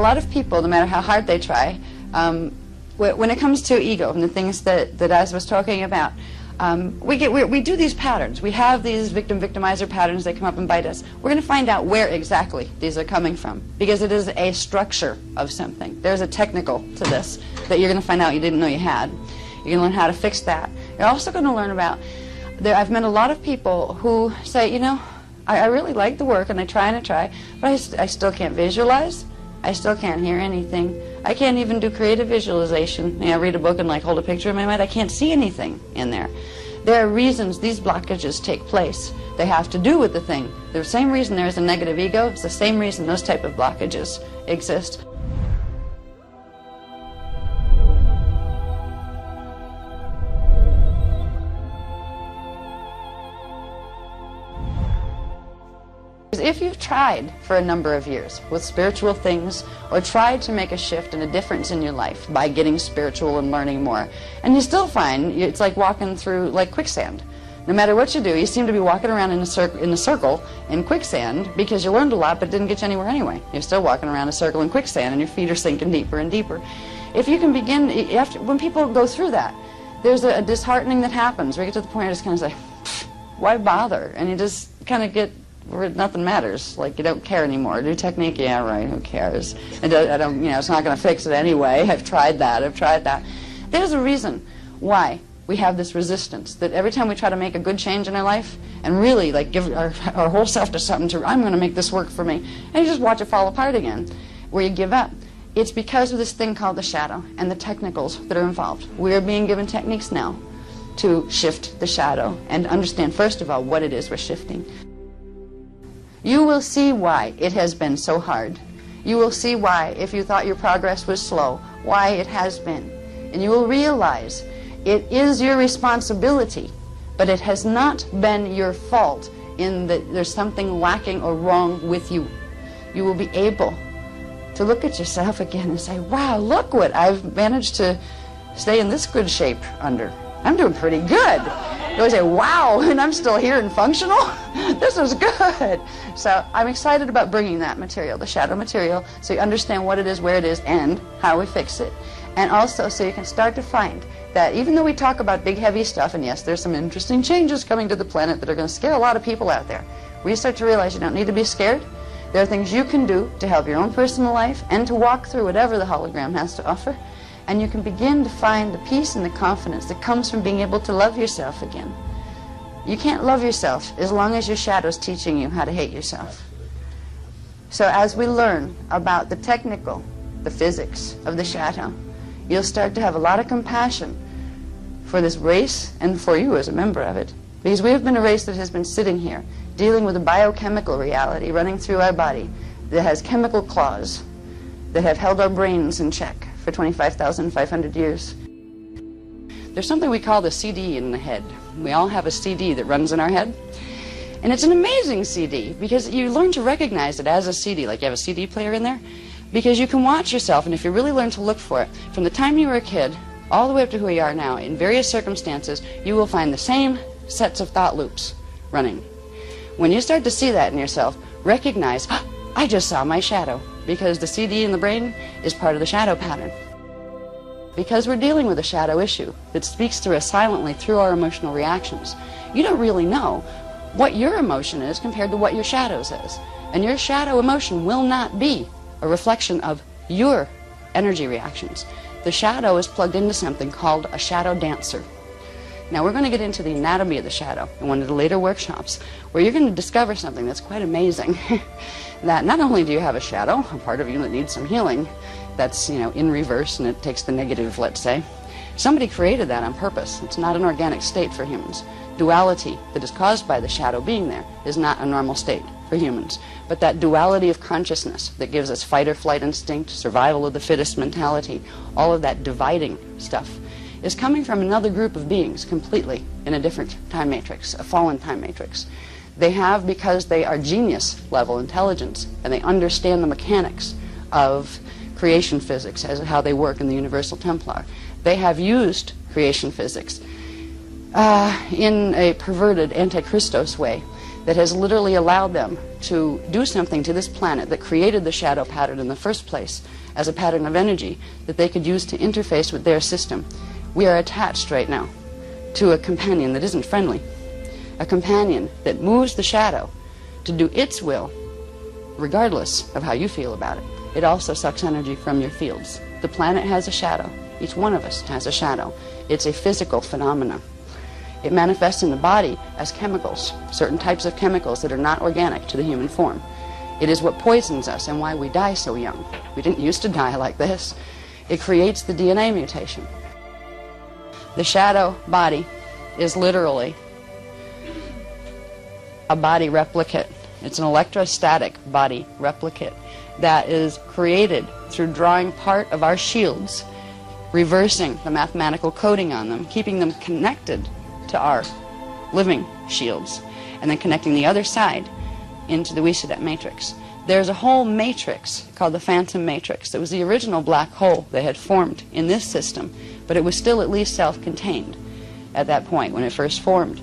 lot of people, no matter how hard they try, when it comes to ego and the things that I was talking about, we do these patterns. We have these victim-victimizer patterns that come up and bite us. We're going to find out where exactly these are coming from, because it is a structure of something. There's a technical to this that you're going to find out you didn't know you had. You're going to learn how to fix that. You're also going to learn about, I've met a lot of people who say, you know, I really like the work and I try, but I still can't visualize. I still can't hear anything. I can't even do creative visualization. You know, read a book and like hold a picture in my mind. I can't see anything in there. There are reasons these blockages take place. They have to do with the thing. The same reason there is a negative ego, it's the same reason those type of blockages exist. If you've tried for a number of years with spiritual things, or tried to make a shift and a difference in your life by getting spiritual and learning more, and you still find it's like walking through like quicksand. No matter what you do, you seem to be walking around in a circle in quicksand because you learned a lot but didn't get you anywhere anyway. You're still walking around a circle in quicksand and your feet are sinking deeper and deeper. If you can begin, when people go through that, there's a disheartening that happens. We get to the point where you just kind of say, why bother? And you just kind of get where nothing matters, like you don't care anymore. New technique, yeah, right, who cares? I don't, you know, it's not going to fix it anyway. I've tried that. There's a reason why we have this resistance, that every time we try to make a good change in our life and really like give our whole self to something, I'm going to make this work for me, and you just watch it fall apart again, where you give up. It's because of this thing called the shadow and the technicals that are involved. We are being given techniques now to shift the shadow and understand, first of all, what it is we're shifting. You will see why it has been so hard. You will see why, if you thought your progress was slow, why it has been. And you will realize it is your responsibility, but it has not been your fault in that there's something lacking or wrong with you. You will be able to look at yourself again and say, wow, look what I've managed to stay in this good shape under. I'm doing pretty good. You always say, wow, and I'm still here and functional? This is good. So I'm excited about bringing that material, the shadow material, so you understand what it is, where it is, and how we fix it. And also so you can start to find that even though we talk about big, heavy stuff, and yes, there's some interesting changes coming to the planet that are going to scare a lot of people out there, we start to realize you don't need to be scared. There are things you can do to help your own personal life and to walk through whatever the hologram has to offer. And you can begin to find the peace and the confidence that comes from being able to love yourself again. You can't love yourself as long as your shadow's teaching you how to hate yourself. So as we learn about the technical, the physics of the shadow, you'll start to have a lot of compassion for this race and for you as a member of it. Because we have been a race that has been sitting here, dealing with a biochemical reality running through our body that has chemical claws that have held our brains in check for 25,500 years. There's something we call the CD in the head. We all have a CD that runs in our head. And it's an amazing CD because you learn to recognize it as a CD, like you have a CD player in there, because you can watch yourself, and if you really learn to look for it, from the time you were a kid all the way up to who you are now, in various circumstances, you will find the same sets of thought loops running. When you start to see that in yourself, recognize, oh, I just saw my shadow, because the CD in the brain is part of the shadow pattern. Because we're dealing with a shadow issue that speaks through us silently through our emotional reactions, you don't really know what your emotion is compared to what your shadow says. And your shadow emotion will not be a reflection of your energy reactions. The shadow is plugged into something called a shadow dancer. Now we're going to get into the anatomy of the shadow in one of the later workshops, where you're going to discover something that's quite amazing. That not only do you have a shadow, a part of you that needs some healing, that's, you know, in reverse and it takes the negative, let's say. Somebody created that on purpose. It's not an organic state for humans. Duality that is caused by the shadow being there is not a normal state for humans. But that duality of consciousness that gives us fight or flight instinct, survival of the fittest mentality, all of that dividing stuff, is coming from another group of beings completely in a different time matrix, a fallen time matrix. They have, because they are genius level intelligence and they understand the mechanics of creation physics as how they work in the Universal Templar, they have used creation physics in a perverted anti-Christos way that has literally allowed them to do something to this planet that created the shadow pattern in the first place as a pattern of energy that they could use to interface with their system. We are attached right now to a companion that isn't friendly, a companion that moves the shadow to do its will regardless of how you feel about it. It also sucks energy from your fields. The planet has a shadow. Each one of us has a shadow. It's a physical phenomenon. It manifests in the body as chemicals, certain types of chemicals that are not organic to the human form. It is what poisons us and why we die so young. We didn't used to die like this. It creates the DNA mutation. The shadow body is literally a body replicate. It's an electrostatic body replicate that is created through drawing part of our shields, reversing the mathematical coding on them, keeping them connected to our living shields, and then connecting the other side into the Esta matrix. There's a whole matrix called the phantom matrix that was the original black hole that had formed in this system, but it was still at least self-contained at that point when it first formed.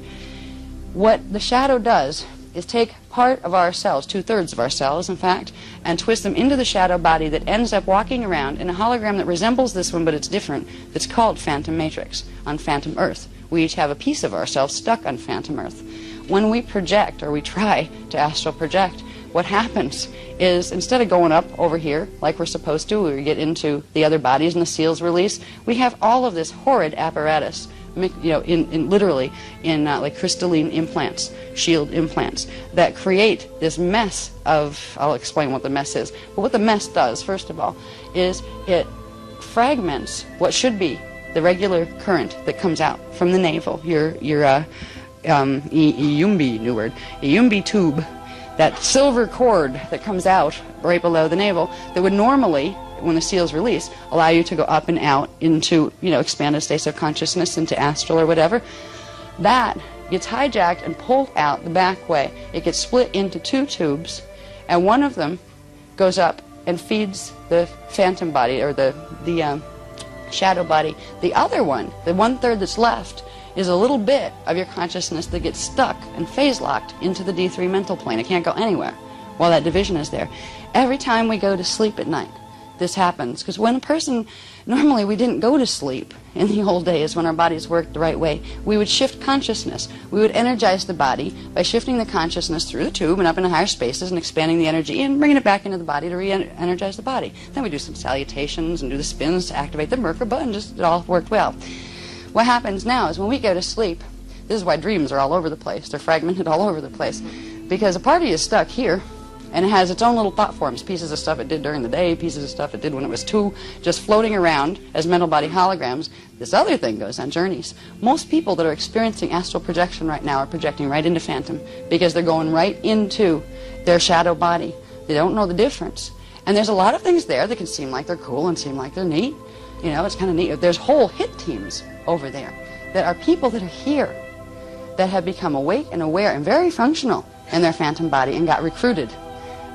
What the shadow does is take part of our cells, 2/3 of our cells in fact, and twist them into the shadow body that ends up walking around in a hologram that resembles this one but it's different, that's called phantom matrix on phantom earth. We each have a piece of ourselves stuck on phantom earth. When we project, or we try to astral project, what happens is instead of going up over here like we're supposed to, we get into the other bodies and the seals release, we have all of this horrid apparatus, you know, literally in like crystalline implants, shield implants, that create this mess of, I'll explain what the mess is, but what the mess does, first of all, is it fragments what should be the regular current that comes out from the navel, your Iyumbi, new word, Iyumbi tube, that silver cord that comes out right below the navel that would normally, when the seals release, allow you to go up and out into, you know, expanded states of consciousness, into astral or whatever. That gets hijacked and pulled out the back way. It gets split into 2 tubes, and one of them goes up and feeds the phantom body, or the shadow body. The other one, the 1/3 that's left, is a little bit of your consciousness that gets stuck and phase locked into the D3 mental plane. It can't go anywhere while that division is there. Every time we go to sleep at night, this happens, because when a person, normally we didn't go to sleep in the old days when our bodies worked the right way. We would shift consciousness. We would energize the body by shifting the consciousness through the tube and up into higher spaces and expanding the energy and bringing it back into the body to re-energize the body. Then we do some salutations and do the spins to activate the Merkaba, and just it all worked well. What happens now is when we go to sleep, this is why dreams are all over the place. They're fragmented all over the place, because a party is stuck here, and it has its own little thought forms, pieces of stuff it did during the day, pieces of stuff it did when it was 2, just floating around as mental body holograms. This other thing goes on journeys. Most people that are experiencing astral projection right now are projecting right into phantom, because they're going right into their shadow body. They don't know the difference. And there's a lot of things there that can seem like they're cool and seem like they're neat. You know, it's kind of neat. There's whole hit teams over there that are people that are here that have become awake and aware and very functional in their phantom body and got recruited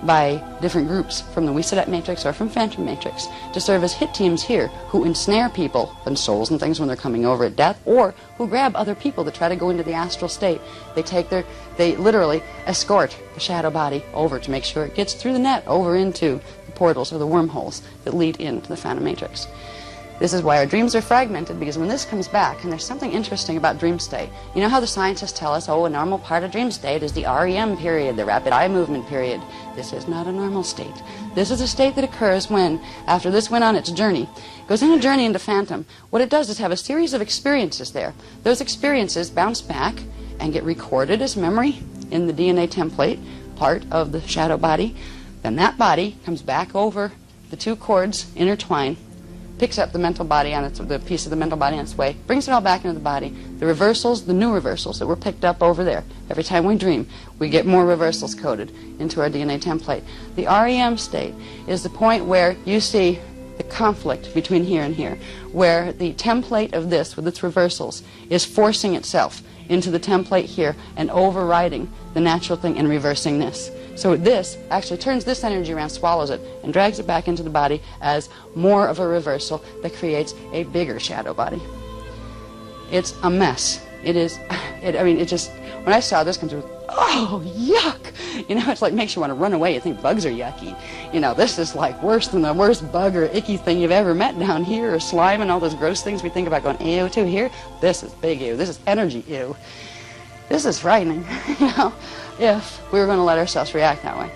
by different groups from the Esta matrix or from phantom matrix to serve as hit teams here, who ensnare people and souls and things when they're coming over at death, or who grab other people that try to go into the astral state. They literally escort the shadow body over to make sure it gets through the net over into the portals or the wormholes that lead into the phantom matrix. This is why our dreams are fragmented, because when this comes back, and there's something interesting about dream state. You know how the scientists tell us, oh, a normal part of dream state is the REM period, the rapid eye movement period. This is not a normal state. This is a state that occurs when, after this went on its journey, goes on a journey into phantom. What it does is have a series of experiences there. Those experiences bounce back and get recorded as memory in the DNA template, part of the shadow body. Then that body comes back over the 2 cords, intertwine, picks up the mental body on the piece of the mental body on its way, brings it all back into the body. The reversals, the new reversals that were picked up over there. Every time we dream, we get more reversals coded into our DNA template. The REM state is the point where you see the conflict between here and here, where the template of this, with its reversals, is forcing itself into the template here and overriding the natural thing and reversing this. So this actually turns this energy around, swallows it, and drags it back into the body as more of a reversal that creates a bigger shadow body. It's a mess. It is, I mean, it just, when I saw this come through, oh, yuck! You know, it's like makes you want to run away. You think bugs are yucky. You know, this is like worse than the worst bug or icky thing you've ever met down here, or slime and all those gross things we think about going ew to here. This is big ew. This is energy ew. This is frightening, you know, if we were going to let ourselves react that way.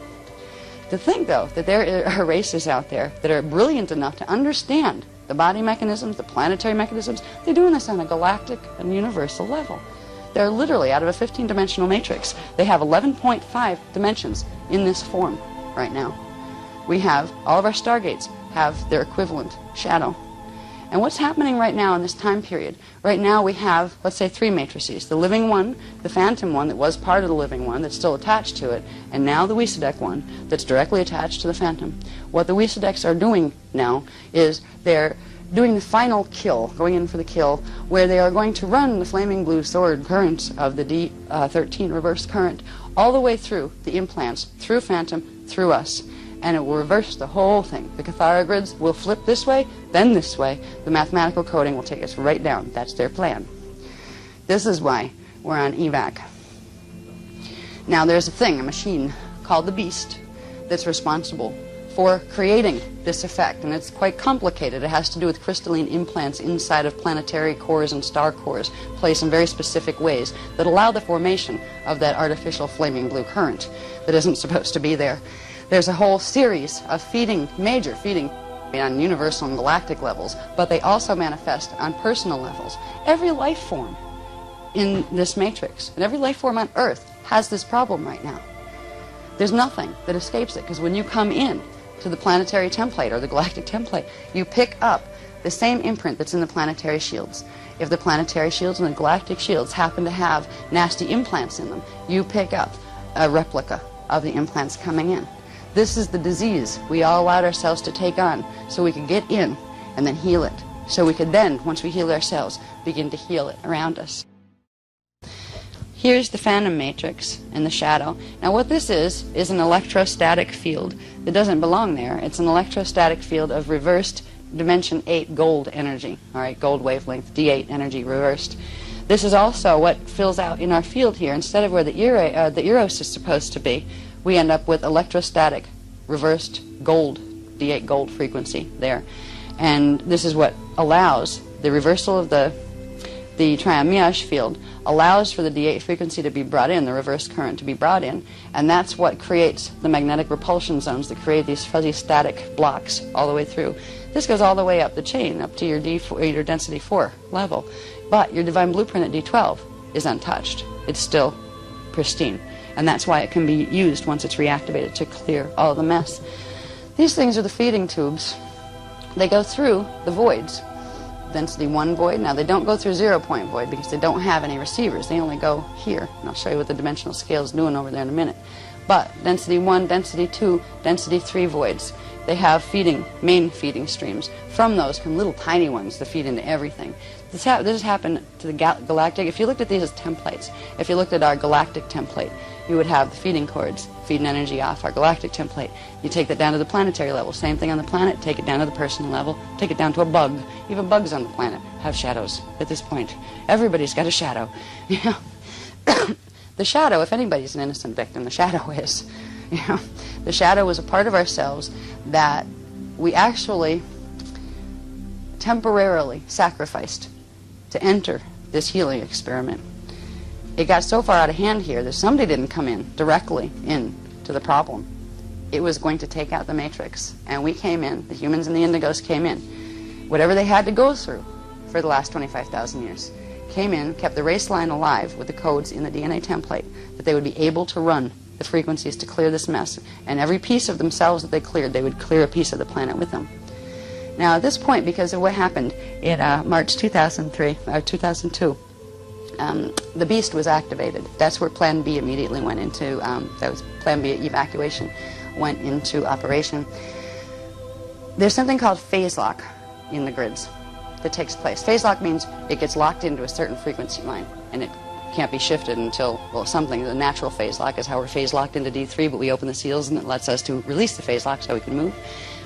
To think, though, that there are races out there that are brilliant enough to understand the body mechanisms, the planetary mechanisms, they're doing this on a galactic and universal level. They're literally out of a 15-dimensional matrix. They have 11.5 dimensions in this form right now. We have, all of our stargates have their equivalent shadow. And what's happening right now in this time period? Right now we have, let's say, 3 matrices. The living one, the phantom one that was part of the living one that's still attached to it, and now the Weesadek one that's directly attached to the phantom. What the Weesadeks are doing now is they're doing the final kill, going in for the kill, where they are going to run the flaming blue sword current of the D13 reverse current all the way through the implants, through phantom, through us. And it will reverse the whole thing. The Cathara grids will flip this way, then this way. The mathematical coding will take us right down. That's their plan. This is why we're on evac. Now there's a machine called the Beast, that's responsible for creating this effect. And it's quite complicated. It has to do with crystalline implants inside of planetary cores and star cores, placed in very specific ways that allow the formation of that artificial flaming blue current that isn't supposed to be there. There's a whole series of major feeding on universal and galactic levels, but they also manifest on personal levels. Every life form in this matrix, and every life form on Earth, has this problem right now. There's nothing that escapes it, because when you come in to the planetary template or the galactic template, you pick up the same imprint that's in the planetary shields. If the planetary shields and the galactic shields happen to have nasty implants in them, you pick up a replica of the implants coming in. This is the disease we all allowed ourselves to take on so we could get in and then heal it. So we could then, once we heal ourselves, begin to heal it around us. Here's the phantom matrix and the shadow. Now what this is an electrostatic field that doesn't belong there. It's an electrostatic field of reversed dimension 8 gold energy. All right, gold wavelength, D8 energy reversed. This is also what fills out in our field here. Instead of where the Eros is supposed to be, we end up with electrostatic reversed gold, D8 gold frequency there. And this is what allows the reversal of the triamiage field, allows for the D8 frequency to be brought in, the reverse current to be brought in, and that's what creates the magnetic repulsion zones that create these fuzzy static blocks all the way through. This goes all the way up the chain, up to your D4, your density 4 level. But your divine blueprint at D12 is untouched. It's still pristine. And that's why it can be used once it's reactivated to clear all the mess. These things are the feeding tubes. They go through the voids. Density 1 void. Now they don't go through 0-point void because they don't have any receivers. They only go here. And I'll show you what the dimensional scale is doing over there in a minute. But density 1, density 2, density 3 voids. They have main feeding streams. From those come little tiny ones that feed into everything. This has happened to the galactic. If you looked at these as templates, if you looked at our galactic template, you would have the feeding cords feeding energy off our galactic template. You take that down to the planetary level. Same thing on the planet. Take it down to the personal level. Take it down to a bug. Even bugs on the planet have shadows at this point. Everybody's got a shadow. You know? The shadow, if anybody's an innocent victim, the shadow is. You know? The shadow is a part of ourselves that we actually temporarily sacrificed to enter this healing experiment. It got so far out of hand here that somebody didn't come in directly into the problem. It was going to take out the matrix, and we came in, the humans and the indigos came in. Whatever they had to go through for the last 25,000 years, came in, kept the race line alive with the codes in the DNA template, that they would be able to run the frequencies to clear this mess. And every piece of themselves that they cleared, they would clear a piece of the planet with them. Now at this point, because of what happened in March 2002, the Beast was activated. That's where Plan B immediately went into, that was Plan B evacuation, went into operation. There's something called phase lock in the grids that takes place. Phase lock means it gets locked into a certain frequency line, and it can't be shifted until, well, something. The natural phase lock is how we're phase locked into D3, but we open the seals and it lets us to release the phase lock so we can move.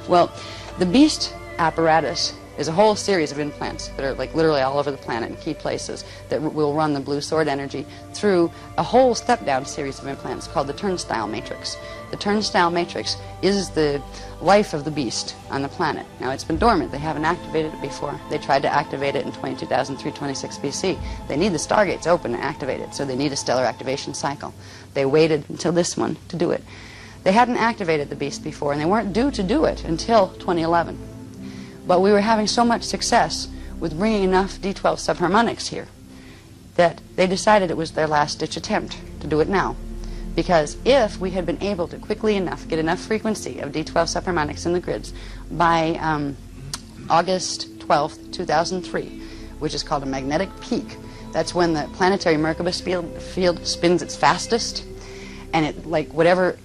Well, the Beast apparatus is a whole series of implants that are like literally all over the planet in key places that will run the blue sword energy through a whole step-down series of implants called the turnstile matrix. The turnstile matrix is the life of the beast on the planet. Now, it's been dormant. They haven't activated it before. They tried to activate it in 22,326 BC. They need the stargates open to activate it, so they need a stellar activation cycle. They waited until this one to do it. They hadn't activated the beast before, and they weren't due to do it until 2011. But we were having so much success with bringing enough D12 subharmonics here that they decided it was their last-ditch attempt to do it now. Because if we had been able to quickly enough get enough frequency of D12 subharmonics in the grids by August 12th, 2003, which is called a magnetic peak, that's when the planetary Merkabah field spins its fastest, and it, like whatever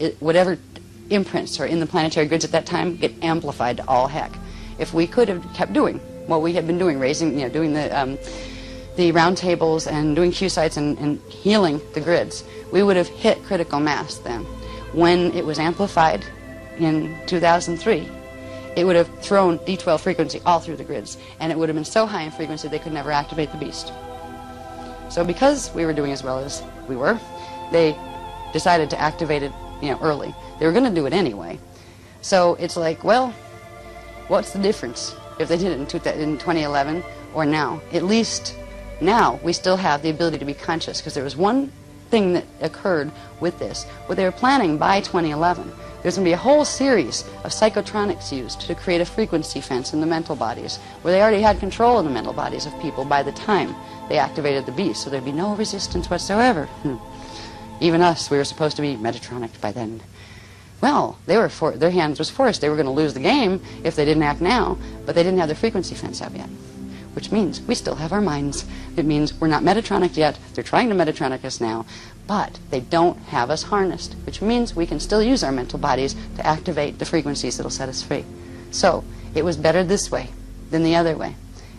imprints are in the planetary grids at that time get amplified to all heck. If we could have kept doing what we had been doing, doing the round tables and doing Q sites and healing the grids, we would have hit critical mass then. When it was amplified in 2003, it would have thrown D12 frequency all through the grids, and it would have been so high in frequency they could never activate the beast. So because we were doing as well as we were, they decided to activate it, early. They were going to do it anyway. So it's like, well, what's the difference if they did it in 2011 or now? At least now we still have the ability to be conscious, because there was one thing that occurred with this. What they were planning by 2011, there's going to be a whole series of psychotronics used to create a frequency fence in the mental bodies, where they already had control of the mental bodies of people by the time they activated the beast, so there'd be no resistance whatsoever. Even us, we were supposed to be Metatronic by then. Well, their hands was forced. They were going to lose the game if they didn't act now, but they didn't have the frequency fence up yet, which means we still have our minds. It means we're not Metatronic yet. They're trying to Metatronic us now, but they don't have us harnessed, which means we can still use our mental bodies to activate the frequencies that'll set us free. So it was better this way than the other way.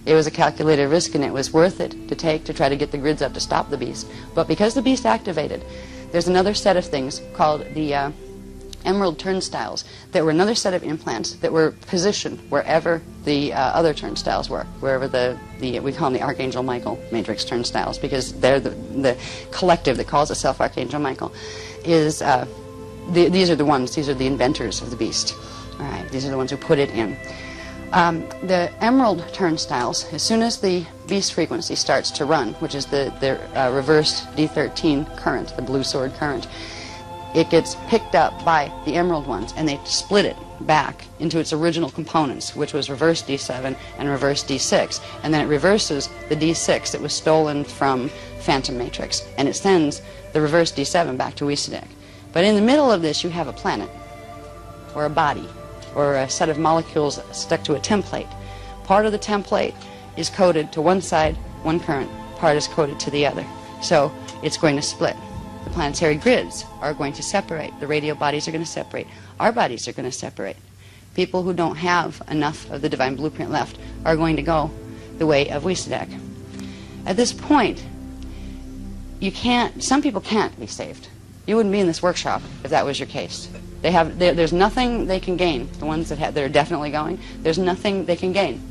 It was a calculated risk, and it was worth it to take to try to get the grids up to stop the beast. But because the beast activated, there's another set of things called the emerald turnstiles that were another set of implants that were positioned wherever the other turnstiles were, wherever we call them the Archangel Michael matrix turnstiles, because they're the collective that calls itself Archangel Michael. These are the inventors of the beast. All right, these are the ones who put it in. The emerald turnstiles, as soon as the beast frequency starts to run, which is the reversed D13 current, the blue sword current, it gets picked up by the emerald ones, and they split it back into its original components, which was reverse D7 and reverse D6, and then it reverses the D6 that was stolen from Phantom Matrix, and it sends the reverse D7 back to Esta. But in the middle of this, you have a planet, or a body, or a set of molecules stuck to a template. Part of the template is coded to one side, one current, part is coded to the other. So it's going to split. The planetary grids are going to separate. The radio bodies are going to separate. Our bodies are going to separate. People who don't have enough of the divine blueprint left are going to go the way of Wissadek. At this point, some people can't be saved. You wouldn't be in this workshop if that was your case. There's nothing they can gain. The ones that are definitely going, there's nothing they can gain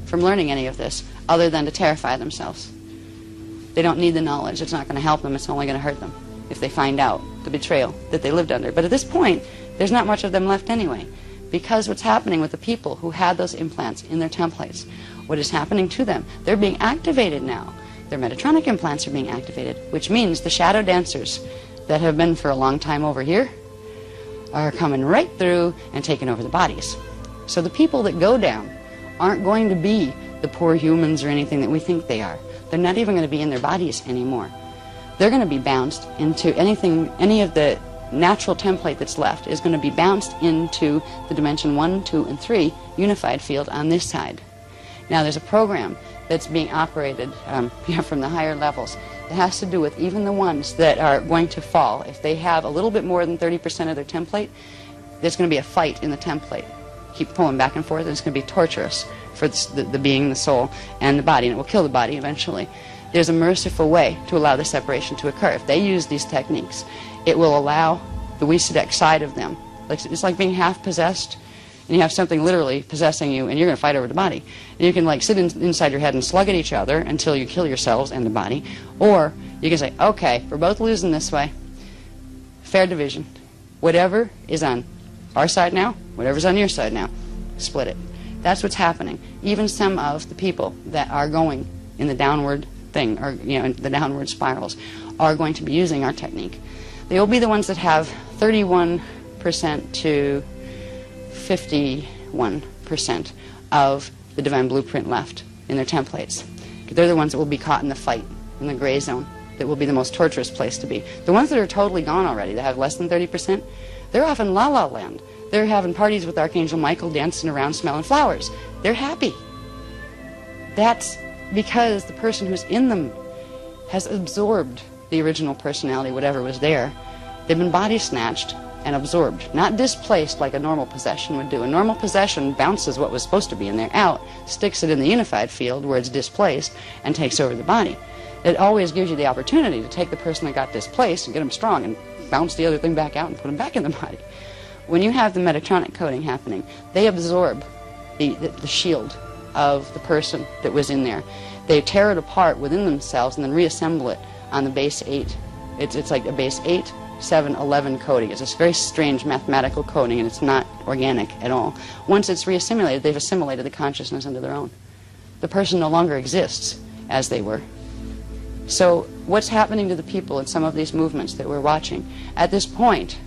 from learning any of this other than to terrify themselves. They don't need the knowledge. It's not going to help them. It's only going to hurt them if they find out the betrayal that they lived under. But at this point, there's not much of them left anyway, because what's happening with the people who had those implants in their templates, what is happening to them, they're being activated now. Their Metatronic implants are being activated, which means the shadow dancers that have been for a long time over here are coming right through and taking over the bodies. So the people that go down aren't going to be the poor humans or anything that we think they are. They're not even going to be in their bodies anymore. They're going to be bounced into any of the natural template that's left is going to be bounced into the dimension 1, 2, and 3 unified field on this side. Now there's a program that's being operated from the higher levels. It has to do with even the ones that are going to fall. If they have a little bit more than 30% of their template, there's going to be a fight in the template. Keep pulling back and forth, and it's going to be torturous for the being, the soul, and the body, and it will kill the body eventually. There's a merciful way to allow the separation to occur. If they use these techniques, it will allow the Wissadek side of them. It's like being half possessed. and you have something literally possessing you, and you're going to fight over the body. And you can like sit inside your head and slug at each other until you kill yourselves and the body, or you can say, okay, we're both losing this way. Fair division. Whatever is on our side now, whatever's on your side now, split it. That's what's happening. Even some of the people that are going in the downward thing, or the downward spirals, are going to be using our technique. They will be the ones that have 31% to 51% of the divine blueprint left in their templates. They're the ones that will be caught in the fight, in the gray zone. That will be the most torturous place to be. The ones that are totally gone already, that have less than 30%, they're off in la-la land. They're having parties with Archangel Michael, dancing around, smelling flowers. They're happy. That's because the person who's in them has absorbed the original personality, whatever was there. They've been body snatched and absorbed, not displaced like a normal possession would do. A normal possession bounces what was supposed to be in there out, sticks it in the unified field where it's displaced, and takes over the body. It always gives you the opportunity to take the person that got displaced and get them strong and bounce the other thing back out and put them back in the body. When you have the metatronic coding happening, they absorb the shield of the person that was in there. They tear it apart within themselves and then reassemble it on the base 8. It's like a base 8, 7, 11 coding. It's this very strange mathematical coding, and it's not organic at all. Once it's reassimilated, they've assimilated the consciousness into their own. The person no longer exists as they were. So what's happening to the people in some of these movements that we're watching? At this point,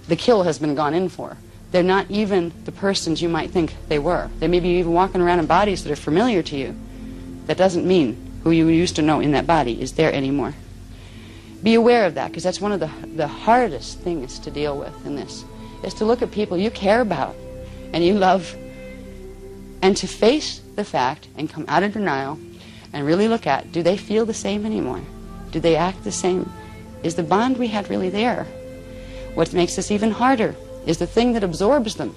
the kill has been gone in for. They're not even the persons you might think they were. They may be even walking around in bodies that are familiar to you. That doesn't mean who you used to know in that body is there anymore. Be aware of that, because that's one of the hardest things to deal with in this, is to look at people you care about and you love, and to face the fact and come out of denial and really look at, do they feel the same anymore? Do they act the same? Is the bond we had really there? What makes this even harder is the thing that absorbs them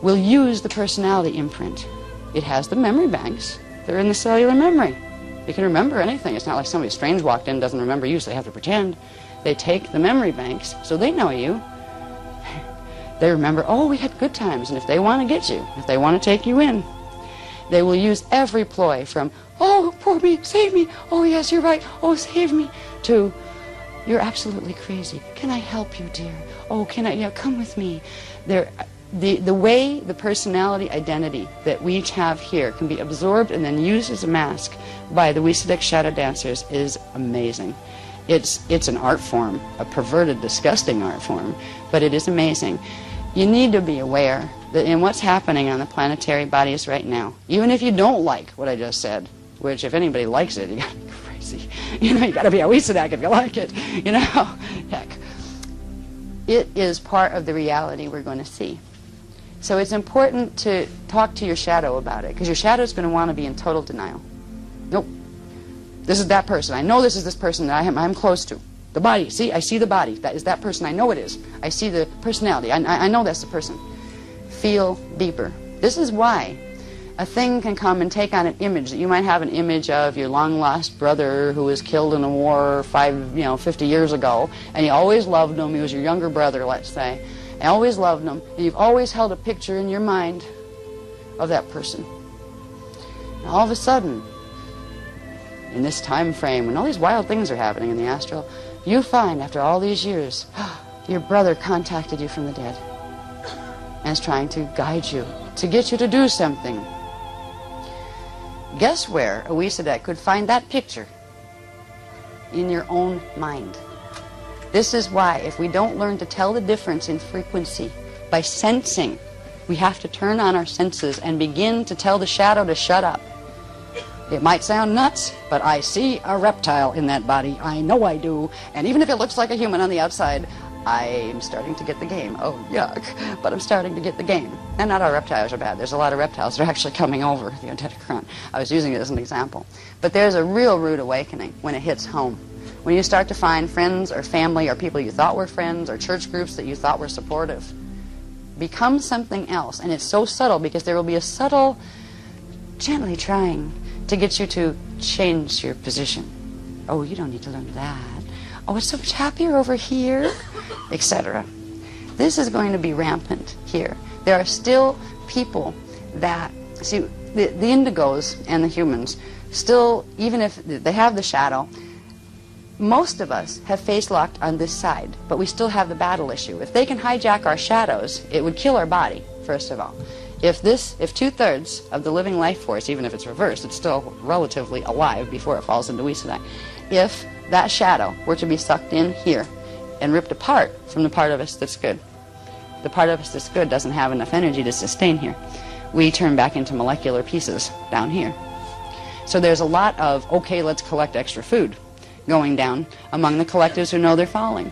will use the personality imprint. It has the memory banks. They're in the cellular memory. You can remember anything. It's not like somebody strange walked in and doesn't remember you, so they have to pretend. They take the memory banks, so they know you. They remember, oh, we had good times, and if they want to get you, if they want to take you in, they will use every ploy from, oh, poor me, save me, oh, yes, you're right, oh, save me, to, you're absolutely crazy. Can I help you, dear? Oh, can I, come with me. The way the personality identity that we each have here can be absorbed and then used as a mask by the Wissadek shadow dancers is amazing. It's an art form, a perverted, disgusting art form, but it is amazing. You need to be aware that in what's happening on the planetary bodies right now, even if you don't like what I just said, which if anybody likes it, you gotta be crazy. You gotta be a Wissadek if you like it. Heck. It is part of the reality we're going to see. So it's important to talk to your shadow about it, because your shadow is going to want to be in total denial. Nope. This is that person. I know this is this person that I'm close to. The body. See, I see the body. That is that person. I know it is. I see the personality. I know that's the person. Feel deeper. This is why a thing can come and take on an image that you might have an image of your long-lost brother who was killed in a war 50 years ago, and you always loved him. He was your younger brother, let's say. I always loved him, and you've always held a picture in your mind of that person. And all of a sudden, in this time frame, when all these wild things are happening in the astral, you find, after all these years, your brother contacted you from the dead and is trying to guide you, to get you to do something. Guess where a Wissadek could find that picture? In your own mind. This is why, if we don't learn to tell the difference in frequency by sensing, we have to turn on our senses and begin to tell the shadow to shut up. It might sound nuts, but I see a reptile in that body. I know I do. And even if it looks like a human on the outside, I'm starting to get the game. Oh, yuck. But I'm starting to get the game. And not all reptiles are bad. There's a lot of reptiles that are actually coming over the Odetticron. I was using it as an example. But there's a real rude awakening when it hits home. When you start to find friends or family or people you thought were friends or church groups that you thought were supportive become something else. And it's so subtle because there will be a subtle, gently trying to get you to change your position. Oh, you don't need to learn that. Oh, it's so much happier over here, etc. this is going to be rampant here. There are still people that, see, the indigos and the humans, still, even if they have the shadow, most of us have face locked on this side, but we still have the battle issue. If they can hijack our shadows, it would kill our body, first of all. If 2/3 of the living life force, even if it's reversed, it's still relatively alive before it falls into Weesadai. If that shadow were to be sucked in here and ripped apart from the part of us that's good, the part of us that's good doesn't have enough energy to sustain here. We turn back into molecular pieces down here. So there's a lot of, okay, let's collect extra food going down among the collectives who know they're falling.